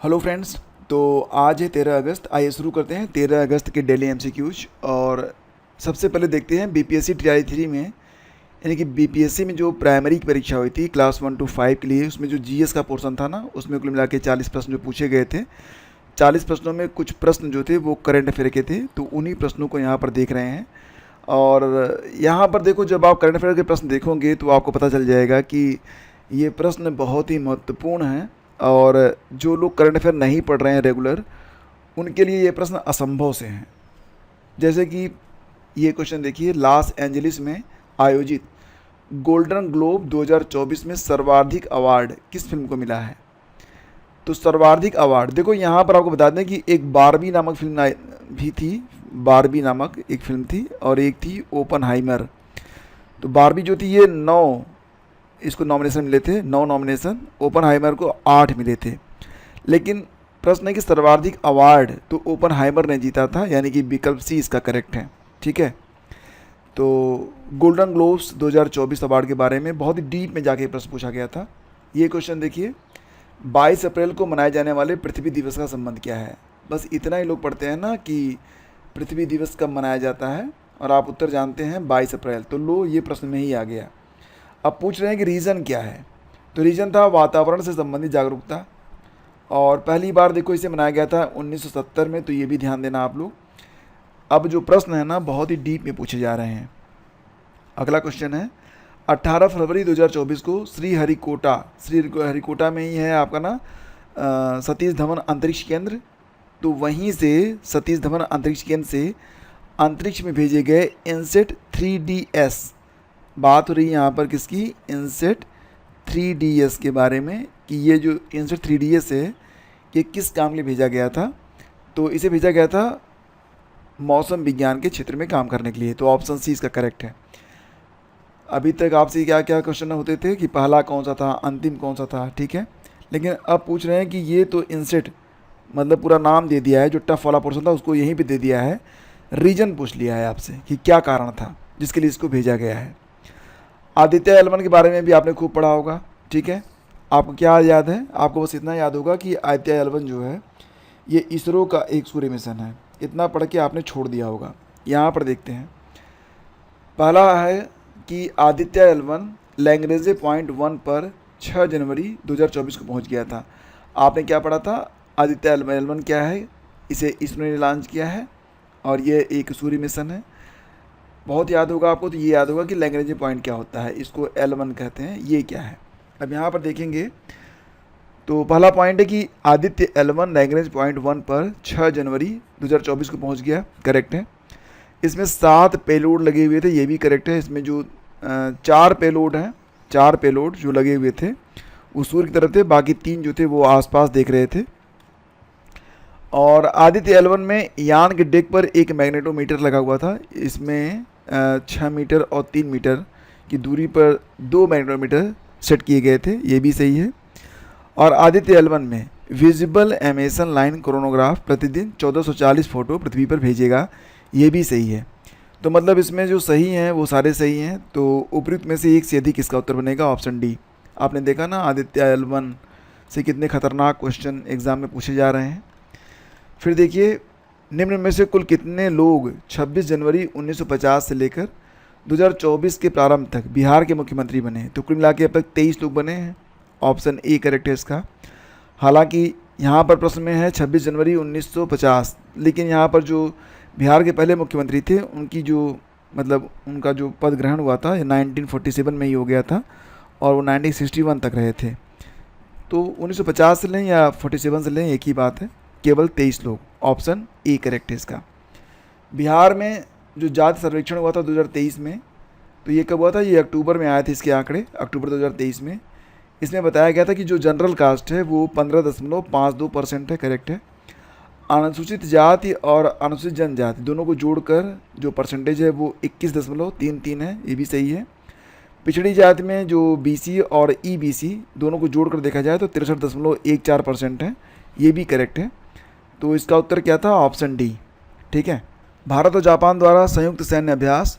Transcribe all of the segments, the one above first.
Hello friends. तो आज है 13 अगस्त। आइए शुरू करते हैं 13 अगस्त के डेली एमसीक्यूज। और सबसे पहले देखते हैं बीपीएससी टीआरई 3 में, यानी कि बीपीएससी में जो प्राइमरी की परीक्षा हुई थी क्लास 1 to 5 के लिए, उसमें जो जीएस का पोर्शन था ना, उसमें कुल मिला के 40 प्रश्न जो पूछे गए थे। 40 प्रश्नों में कुछ प्रश्न जो थे वो करंट अफेयर के थे, तो उन्हीं प्रश्नों को यहाँ पर देख रहे हैं। और यहाँ पर देखो, जब आप करंट अफेयर के प्रश्न देखोगे तो आपको पता चल जाएगा कि ये प्रश्न बहुत ही महत्वपूर्ण हैं। और जो लोग करंट अफेयर नहीं पढ़ रहे हैं रेगुलर, उनके लिए ये प्रश्न असंभव से हैं। जैसे कि ये क्वेश्चन देखिए, लॉस एंजलिस में आयोजित गोल्डन ग्लोब 2024 में सर्वाधिक अवार्ड किस फिल्म को मिला है? तो सर्वाधिक अवार्ड देखो, यहाँ पर आपको बता दें कि एक बारबी नामक फिल्म भी थी। बारबी नामक एक फिल्म थी और एक थी ओपनहाइमर। तो बारबी जो थी ये 9 इसको नॉमिनेशन मिले थे, 9 नॉमिनेशन। ओपनहाइमर को 8 मिले थे। लेकिन प्रश्न है कि सर्वाधिक अवार्ड तो ओपनहाइमर ने जीता था, यानी कि विकल्प सी इसका करेक्ट है। ठीक है। तो गोल्डन ग्लोब्स 2024 अवार्ड के बारे में बहुत ही डीप में जाके प्रश्न पूछा गया था। ये क्वेश्चन देखिए, 22 अप्रैल को मनाए जाने वाले पृथ्वी दिवस का संबंध क्या है? बस इतना ही लोग पढ़ते हैं ना कि पृथ्वी दिवस कब मनाया जाता है, और आप उत्तर जानते हैं 22 अप्रैल। तो लो, ये प्रश्न में ही आ गया। अब पूछ रहे हैं कि रीज़न क्या है? तो रीज़न था वातावरण से संबंधित जागरूकता। और पहली बार देखो इसे मनाया गया था 1970 में, तो ये भी ध्यान देना आप लोग। अब जो प्रश्न है ना, बहुत ही डीप में पूछे जा रहे हैं। अगला क्वेश्चन है, 18 फरवरी 2024 को श्रीहरिकोटा में ही है आपका ना सतीश धवन अंतरिक्ष केंद्र। तो वहीं से सतीश धवन अंतरिक्ष केंद्र से अंतरिक्ष में भेजे गए इनसेट 3DS, बात हो रही है यहाँ पर किसकी? इनसेट 3DS के बारे में, कि ये जो इनसेट 3DS है ये किस काम के लिए भेजा गया था? तो इसे भेजा गया था मौसम विज्ञान के क्षेत्र में काम करने के लिए। तो ऑप्शन सी इसका करेक्ट है। अभी तक आपसे क्या क्या क्वेश्चन होते थे कि पहला कौन सा था, अंतिम कौन सा था, ठीक है। लेकिन अब पूछ रहे हैं कि ये तो इनसेट मतलब पूरा नाम दे दिया है, जो टफ वाला पोर्शन था उसको यहीं पे दे दिया है। रीजन पूछ लिया है आपसे कि क्या कारण था जिसके लिए इसको भेजा गया है। आदित्य L1 के बारे में भी आपने खूब पढ़ा होगा, ठीक है। आपको क्या याद है? आपको बस इतना याद होगा कि आदित्य L1 जो है ये इसरो का एक सूर्य मिशन है। इतना पढ़ के आपने छोड़ दिया होगा। यहाँ पर देखते हैं, पहला है कि आदित्य L1 लैंग्रेजे पॉइंट 1 पर 6 जनवरी 2024 को पहुँच गया था। आपने क्या पढ़ा था? आदित्य L1 क्या है? इसे इसरो ने लॉन्च किया है और ये एक सूर्य मिशन है। बहुत याद होगा आपको। तो ये याद होगा कि लैंग्रेजे पॉइंट क्या होता है, इसको L1 कहते हैं, ये क्या है। अब यहाँ पर देखेंगे तो पहला पॉइंट है कि आदित्य L1 लैंग्रेज पॉइंट 1 पर 6 जनवरी 2024 को पहुँच गया, करेक्ट है। इसमें 7 पेलोड लगे हुए थे, ये भी करेक्ट है। इसमें जो 4 पेलोड हैं, 4 पेलोड जो लगे हुए थे वो सूर्य की तरफ थे, बाकी 3 जो थे वो आसपास देख रहे थे। और आदित्य L1 में यान के डेक पर एक मैग्नेटोमीटर लगा हुआ था। इसमें 6 मीटर और 3 मीटर की दूरी पर 2 मैग्नेटोमीटर सेट किए गए थे, ये भी सही है। और आदित्य L1 में विजिबल एमिशन लाइन कोरोनोग्राफ प्रतिदिन 1440 फोटो पृथ्वी पर भेजेगा, ये भी सही है। तो मतलब इसमें जो सही हैं वो सारे सही हैं। तो उपयुक्त में से एक से अधिक किसका उत्तर बनेगा? Option D. आपने देखा ना आदित्य L1 से कितने खतरनाक क्वेश्चन एग्जाम में पूछे जा रहे हैं। फिर देखिए, निम्न में से कुल कितने लोग 26 जनवरी 1950 से लेकर 2024 के प्रारंभ तक बिहार के मुख्यमंत्री बने? तो कुल मिला के अब तक 23 लोग बने हैं। ऑप्शन ए करेक्ट है इसका। हालांकि यहाँ पर प्रश्न में है 26 जनवरी 1950, लेकिन यहाँ पर जो बिहार के पहले मुख्यमंत्री थे उनकी जो मतलब उनका जो पद ग्रहण हुआ था 1947 में ही हो गया था, और वो 1961 तक रहे थे। तो 1950 से लें या 47 से लें, एक ही बात है। केवल 23 लोग। ऑप्शन ए करेक्ट है इसका। बिहार में जो जाति सर्वेक्षण हुआ था 2023 में, तो ये कब हुआ था? ये अक्टूबर में आए थे इसके आंकड़े, अक्टूबर 2023 में। इसमें बताया गया था कि जो जनरल कास्ट है वो 15.52% है, करेक्ट है। अनुसूचित जाति और अनुसूचित जनजाति दोनों को जोड़कर जो परसेंटेज है वो 21.33 है, ये भी सही है। पिछड़ी जाति में जो BC और EBC दोनों को जोड़कर देखा जाए तो 63.14% है, ये भी करेक्ट है। तो इसका उत्तर क्या था? ऑप्शन डी, ठीक है। भारत और जापान द्वारा संयुक्त सैन्य अभ्यास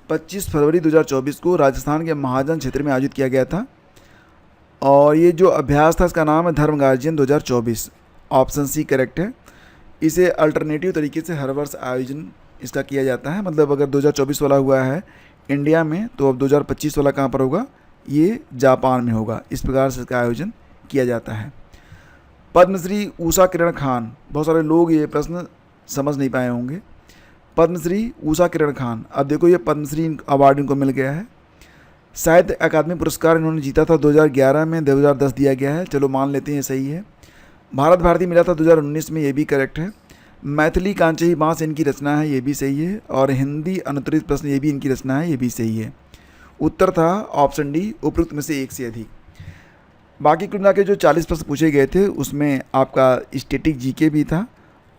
25 फरवरी 2024 को राजस्थान के महाजन क्षेत्र में आयोजित किया गया था। और ये जो अभ्यास था इसका नाम है धर्म गार्जियन 2024। ऑप्शन सी करेक्ट है। इसे अल्टरनेटिव तरीके से हर वर्ष आयोजन इसका किया जाता है। मतलब अगर 2024 वाला हुआ है इंडिया में तो अब 2025 वाला कहाँ पर होगा, ये जापान में होगा। इस प्रकार से इसका आयोजन किया जाता है। पद्मश्री उषा किरण खान, बहुत सारे लोग ये प्रश्न समझ नहीं पाए होंगे। पद्मश्री उषा किरण खान, अब देखो ये पद्मश्री अवार्ड इनको मिल गया है। साहित्य अकादमी पुरस्कार इन्होंने जीता था 2011 में, 2010 दिया गया है, चलो मान लेते हैं सही है। भारत भारती मिला था 2019 में, ये भी करेक्ट है। मैथिली कांचही बाँस इनकी रचना है, ये भी सही है। और हिंदी अनुत्तरित प्रश्न, ये भी इनकी रचना है, ये भी सही है। उत्तर था ऑप्शन डी, उपरोक्त में से एक से अधिक। बाकी कुल मिला के जो 40 प्रश्न पूछे गए थे उसमें आपका स्टैटिक जीके भी था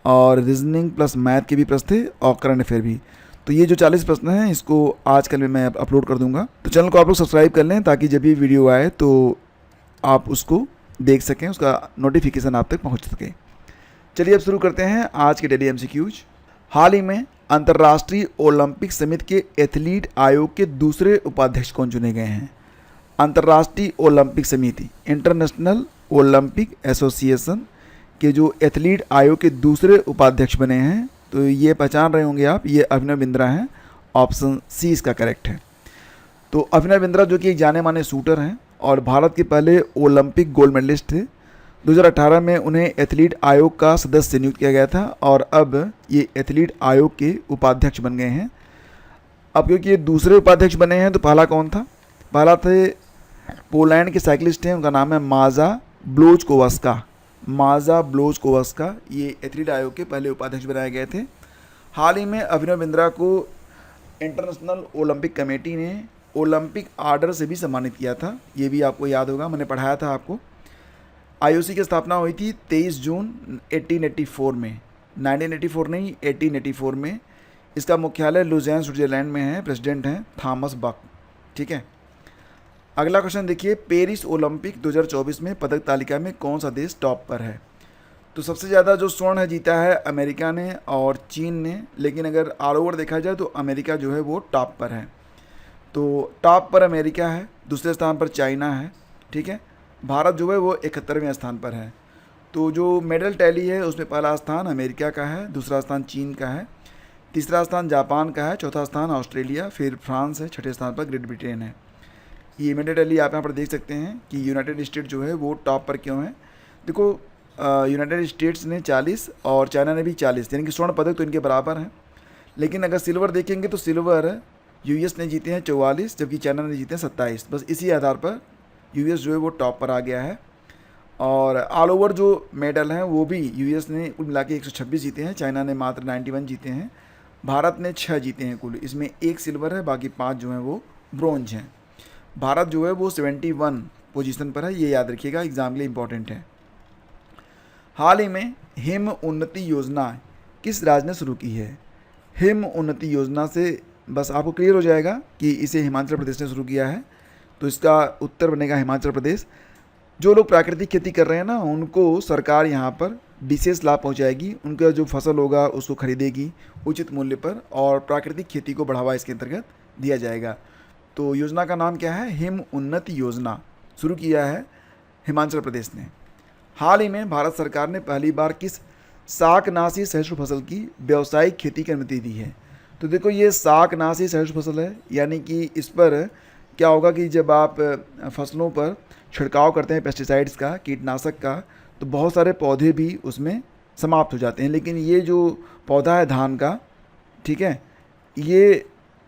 और रीजनिंग प्लस मैथ के भी प्रश्न थे और करंट अफेयर भी। तो ये जो 40 प्रश्न हैं इसको आजकल में मैं अपलोड कर दूंगा। तो चैनल को आप लोग सब्सक्राइब कर लें ताकि जब भी वीडियो आए तो आप उसको देख सकें, उसका नोटिफिकेशन आप तक पहुंच सके। चलिए अब शुरू करते हैं आज के डेली एमसीक्यूज। हाल ही में अंतर्राष्ट्रीय ओलंपिक समिति के एथलीट आयोग के दूसरे उपाध्यक्ष कौन चुने गए हैं? अंतर्राष्ट्रीय ओलंपिक समिति, इंटरनेशनल ओलंपिक एसोसिएशन के जो एथलीट आयोग के दूसरे उपाध्यक्ष बने हैं, तो ये पहचान रहे होंगे आप, ये अभिनव बिंद्रा हैं। ऑप्शन सी इसका करेक्ट है। तो अभिनव बिंद्रा जो कि एक जाने माने शूटर हैं और भारत के पहले ओलंपिक गोल्ड मेडलिस्ट थे। 2018 में उन्हें एथलीट आयोग का सदस्य नियुक्त किया गया था और अब ये एथलीट आयोग के उपाध्यक्ष बन गए हैं। अब क्योंकि ये दूसरे उपाध्यक्ष बने हैं तो पहला कौन था? पहला थे पोलैंड के साइकिलिस्ट हैं, उनका नाम है माजा ब्लोचकोवस्का। माजा ब्लोचकोवस्का ये एथलीट आयोग के पहले उपाध्यक्ष बनाए गए थे। हाल ही में अभिनव बिंद्रा को इंटरनेशनल ओलंपिक कमेटी ने ओलंपिक आर्डर से भी सम्मानित किया था, ये भी आपको याद होगा, मैंने पढ़ाया था आपको। आईओसी की स्थापना हुई थी 23 जून 1884 में, 1984 नहीं 1884 में। इसका मुख्यालय लुज़ेन स्विट्जरलैंड में है। प्रेसिडेंट हैं थॉमस बक। ठीक है, अगला क्वेश्चन देखिए, पेरिस ओलंपिक 2024 में पदक तालिका में कौन सा देश टॉप पर है? तो सबसे ज़्यादा जो स्वर्ण है जीता है अमेरिका ने और चीन ने, लेकिन अगर ऑल ओवर देखा जाए तो अमेरिका जो है वो टॉप पर है। तो टॉप पर अमेरिका है, दूसरे स्थान पर चाइना है। ठीक है, भारत जो है वो 71वें स्थान पर है। तो जो मेडल टैली है उसमें पहला स्थान अमेरिका का है, दूसरा स्थान चीन का है, तीसरा स्थान जापान का है, चौथा स्थान ऑस्ट्रेलिया, फिर फ्रांस है, छठे स्थान पर ग्रेट ब्रिटेन है। ये मेडल टैली आप यहाँ पर देख सकते हैं कि यूनाइटेड स्टेट जो है वो टॉप पर क्यों है। देखो यूनाइटेड स्टेट्स ने 40 और चाइना ने भी 40, यानी कि स्वर्ण पदक तो इनके बराबर हैं। लेकिन अगर सिल्वर देखेंगे तो सिल्वर यूएस ने जीते हैं 44 जबकि चाइना ने जीते हैं 27। बस इसी आधार पर यूएस जो है वो टॉप पर आ गया है। और ऑल ओवर जो मेडल हैं वो भी यूएस ने कुल मिला के 126 जीते हैं, चाइना ने मात्र 91 जीते हैं, भारत ने 6 जीते हैं कुल। इसमें 1 सिल्वर है, बाकी 5 जो हैं वो ब्रोंज हैं। भारत जो है वो 71 पोजीशन पर है, ये याद रखिएगा, एग्जाम के लिए इंपॉर्टेंट है। हाल ही में हिम उन्नति योजना किस राज्य ने शुरू की है? हिम उन्नति योजना से बस आपको क्लियर हो जाएगा कि इसे हिमाचल प्रदेश ने शुरू किया है। तो इसका उत्तर बनेगा हिमाचल प्रदेश। जो लोग प्राकृतिक खेती कर रहे हैं ना, उनको सरकार यहाँ पर विशेष लाभ पहुँचाएगी। उनका जो फसल होगा उसको खरीदेगी उचित मूल्य पर और प्राकृतिक खेती को बढ़ावा इसके अंतर्गत दिया जाएगा। तो योजना का नाम क्या है? हिम उन्नति योजना शुरू किया है हिमाचल प्रदेश ने। हाल ही में भारत सरकार ने पहली बार किस शाकनाशी सहिष्णु फसल की व्यावसायिक खेती की अनुमति दी है? तो देखो ये शाकनाशी सहिष्णु फसल है, यानी कि इस पर क्या होगा कि जब आप फसलों पर छिड़काव करते हैं पेस्टिसाइड्स का, कीटनाशक का, तो बहुत सारे पौधे भी उसमें समाप्त हो जाते हैं। लेकिन ये जो पौधा है धान का, ठीक है, ये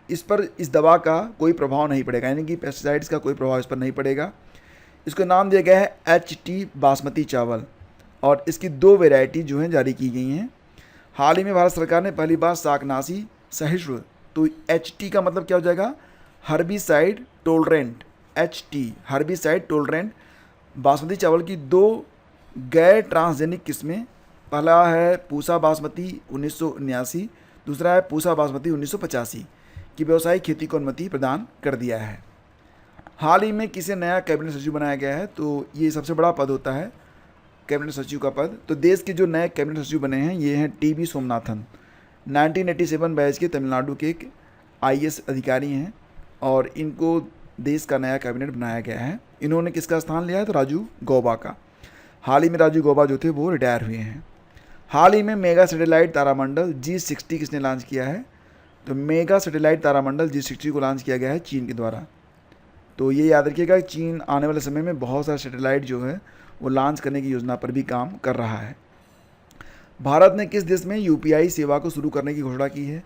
इस पर इस दवा का कोई प्रभाव नहीं पड़ेगा, यानी कि पेस्टिसाइड्स का कोई प्रभाव इस पर नहीं पड़ेगा। इसको नाम दिया गया है HT बासमती चावल और इसकी 2 वैरायटी जो हैं जारी की गई हैं। हाल ही में भारत सरकार ने पहली बार शाकनाशी सहिष्णु, तो HT का मतलब क्या हो जाएगा? Herbicide tolerant, HT herbicide tolerant basmati चावल की 2 गैर ट्रांसजेनिक किस्में, पहला है पूसा बासमती 1979, दूसरा है पूसा बासमती 1985 की व्यावसायिक खेती को अनुमति प्रदान कर दिया है। हाल ही में किसे नया कैबिनेट सचिव बनाया गया है? तो ये सबसे बड़ा पद होता है कैबिनेट सचिव का पद। तो देश के जो नए कैबिनेट सचिव बने हैं ये हैं TB सोमनाथन, 1987 बैच के तमिलनाडु के एक IAS अधिकारी हैं और इनको देश का नया कैबिनेट बनाया गया है। इन्होंने किसका स्थान लिया है? तो राजू गौबा का। हाल ही में राजू गौबा जो थे वो रिटायर हुए हैं। हाल ही में मेगा सैटेलाइट तारामंडल G60 किसने लॉन्च किया है? तो मेगा सैटेलाइट तारामंडल G60 को लॉन्च किया गया है चीन के द्वारा। तो ये याद रखिएगा कि चीन आने वाले समय में बहुत सारे सैटेलाइट जो है वो लॉन्च करने की योजना पर भी काम कर रहा है। भारत ने किस देश में UPI सेवा को शुरू करने की घोषणा की है?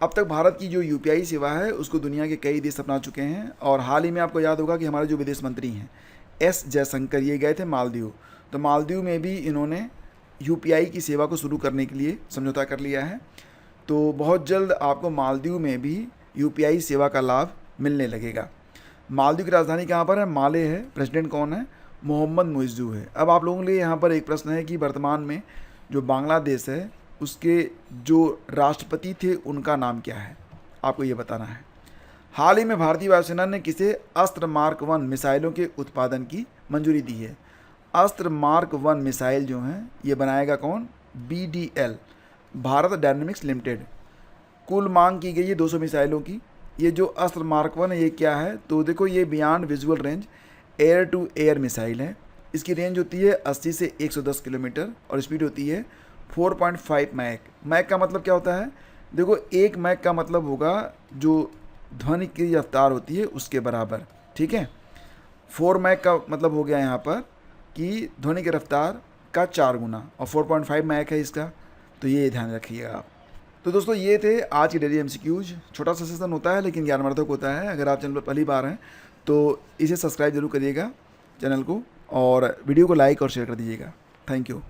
अब तक भारत की जो UPI सेवा है उसको दुनिया के कई देश अपना चुके हैं, और हाल ही में आपको याद होगा कि हमारे जो विदेश मंत्री हैं S जयशंकर, ये गए थे मालदीव। तो मालदीव में भी इन्होंने UPI की सेवा को शुरू करने के लिए समझौता कर लिया है। तो बहुत जल्द आपको मालदीव में भी UPI सेवा का लाभ मिलने लगेगा। मालदीव की राजधानी कहाँ पर है? माले है। प्रेसिडेंट कौन है? मोहम्मद मुइज़्ज़ू है। अब आप लोगों के लिए यहाँ पर एक प्रश्न है कि वर्तमान में जो बांग्लादेश है उसके जो राष्ट्रपति थे उनका नाम क्या है, आपको ये बताना है। हाल ही में भारतीय वायुसेना ने किसे अस्त्र मार्क 1 मिसाइलों के उत्पादन की मंजूरी दी है? अस्त्र मार्क 1 मिसाइल जो हैं ये बनाएगा कौन? BDL, Bharat dynamics limited. कुल मांग की गई है 200 मिसाइलों की। ये जो अस्त्र मार्क 1 है ये क्या है? तो देखो, ये beyond visual range air to air missile है। इसकी रेंज होती है 80 से 110 किलोमीटर और स्पीड होती है 4.5 मैक। मैक का मतलब क्या होता है? देखो, एक मैक का मतलब होगा जो ध्वनि की रफ्तार होती है उसके बराबर, ठीक है। 4 मैक का मतलब हो गया यहाँ पर कि ध्वनि की रफ्तार का 4 गुना, और 4.5 मैक है इसका। तो ये ध्यान रखिएगा आप। तो दोस्तों, ये थे आज की डेली MCQs। छोटा सा सेशन होता है लेकिन ज्ञानवर्धक होता है। अगर आप चैनल पर पहली बार हैं तो इसे सब्सक्राइब जरूर करिएगा चैनल को, और वीडियो को लाइक और शेयर कर दीजिएगा। Thank you.